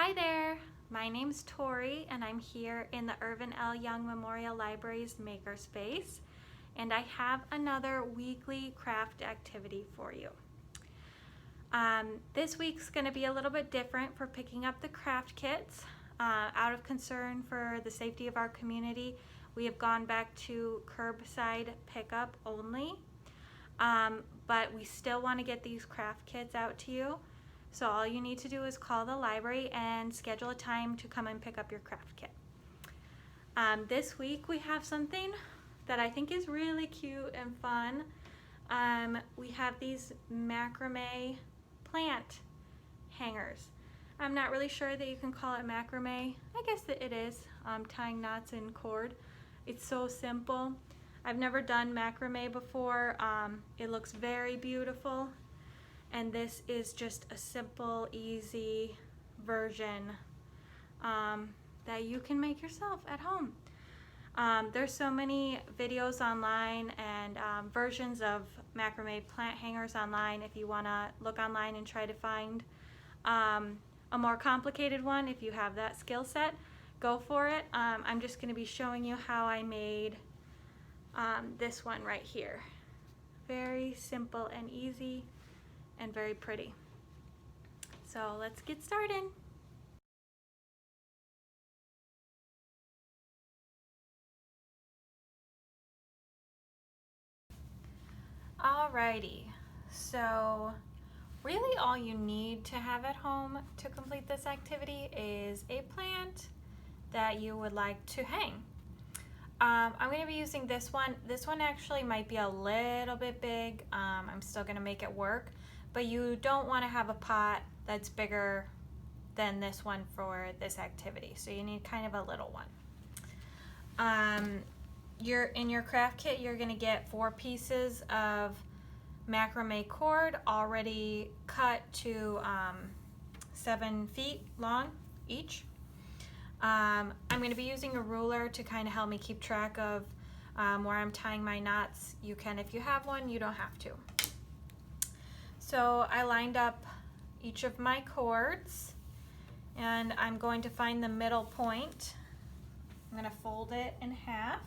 Hi there, my name's Tori and I'm here in the Irvin L. Young Memorial Library's Makerspace, and I have another weekly craft activity for you. This week's going to be a little bit different for picking up the craft kits. Out of concern for the safety of our community, we have gone back to curbside pickup only, but we still want to get these craft kits out to you. So all you need to do is call the library and schedule a time to come and pick up your craft kit. This week we have something that I think is really cute and fun. We have these macrame plant hangers. I'm not really sure that you can call it macrame. I guess that it is, tying knots in cord. It's so simple. I've never done macrame before. It looks very beautiful. And this is just a simple, easy version that you can make yourself at home. There's so many videos online and versions of macrame plant hangers online. If you want to look online and try to find a more complicated one, if you have that skill set, go for it. I'm just going to be showing you how I made this one right here. Very simple and easy and very pretty. So let's get started. Alrighty, so really all you need to have at home to complete this activity is a plant that you would like to hang. I'm going to be using this one. This one actually might be a little bit big. I'm still going to make it work, but you don't want to have a pot that's bigger than this one for this activity. So you need kind of a little one. In your craft kit, you're going to get 4 pieces of macrame cord already cut to 7 feet long each. I'm going to be using a ruler to kind of help me keep track of where I'm tying my knots. You can if you have one, you don't have to. So I lined up each of my cords and I'm going to find the middle point. I'm going to fold it in half,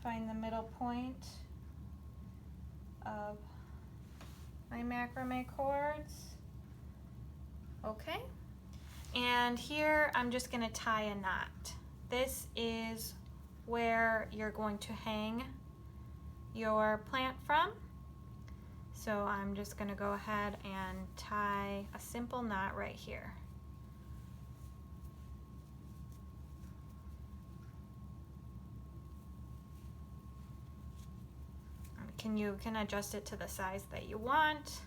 find the middle point of my macrame cords. Okay. And here I'm just going to tie a knot. This is where you're going to hang your plant from. So I'm just going to go ahead and tie a simple knot right here. You can adjust it to the size that you want.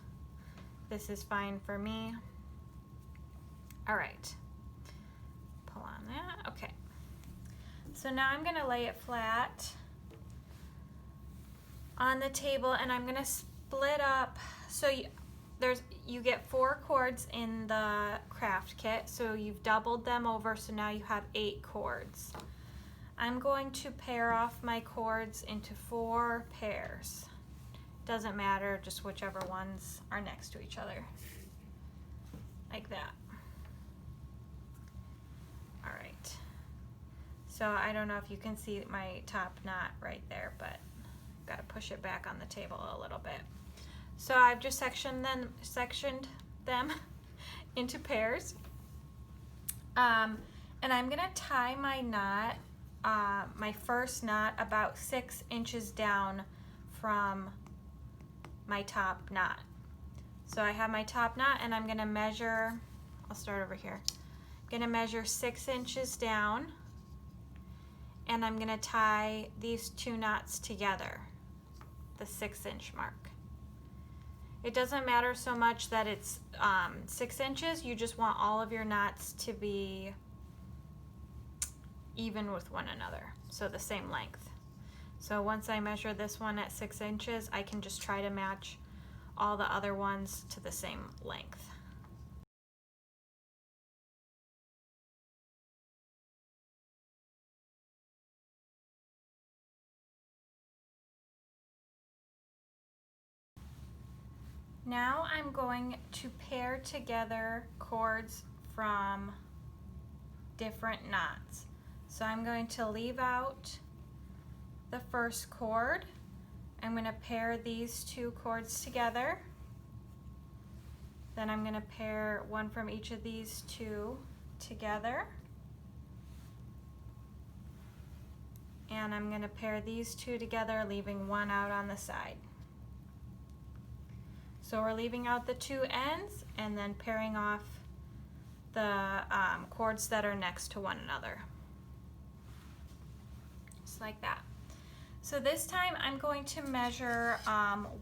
This is fine for me. All right, pull on that. Okay, so now I'm going to lay it flat on the table and I'm going to split up. So you get 4 cords in the craft kit, so you've doubled them over, so now you have 8 cords. I'm going to pair off my cords into 4 pairs. Doesn't matter, just whichever ones are next to each other, like that. All right, so I don't know if you can see my top knot right there, but I've got to push it back on the table a little bit. So I've just sectioned them into pairs, and I'm gonna tie my knot, my first knot, about 6 inches down from my top knot. So I have my top knot and I'm gonna measure, I'll start over here. I'm gonna measure 6 inches down and I'm gonna tie these 2 knots together, the 6-inch mark. It doesn't matter so much that it's 6 inches, you just want all of your knots to be even with one another, so the same length. So once I measure this one at 6 inches, I can just try to match all the other ones to the same length. Now I'm going to pair together cords from different knots. So I'm going to leave out the first cord. I'm going to pair these two cords together. Then I'm going to pair one from each of these two together. And I'm going to pair these two together, leaving one out on the side. So we're leaving out the two ends and then pairing off the cords that are next to one another. Just like that. So this time I'm going to measure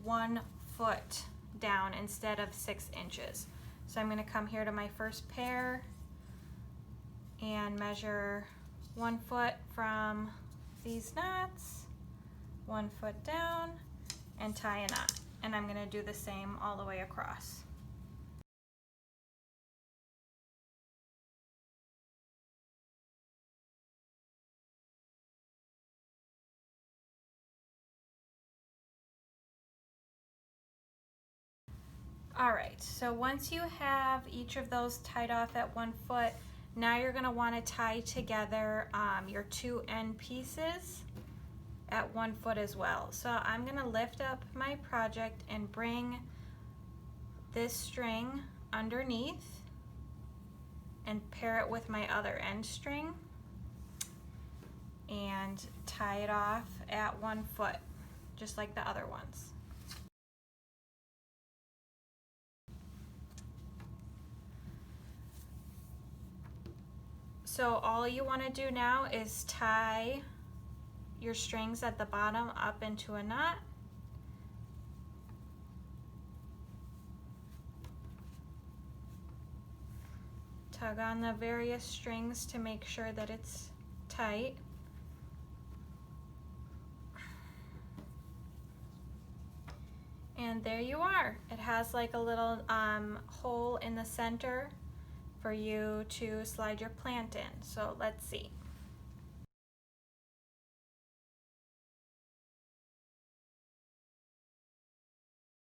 1 foot down instead of 6 inches. So I'm going to come here to my first pair and measure 1 foot from these knots, 1 foot down, and tie a knot. And I'm going to do the same all the way across. Alright, so once you have each of those tied off at 1 foot, now you're going to want to tie together your two end pieces at 1 foot as well. So I'm going to lift up my project and bring this string underneath and pair it with my other end string and tie it off at 1 foot, just like the other ones. So all you want to do now is tie your strings at the bottom up into a knot. Tug on the various strings to make sure that it's tight. And there you are. It has like a little hole in the center for you to slide your plant in. So let's see.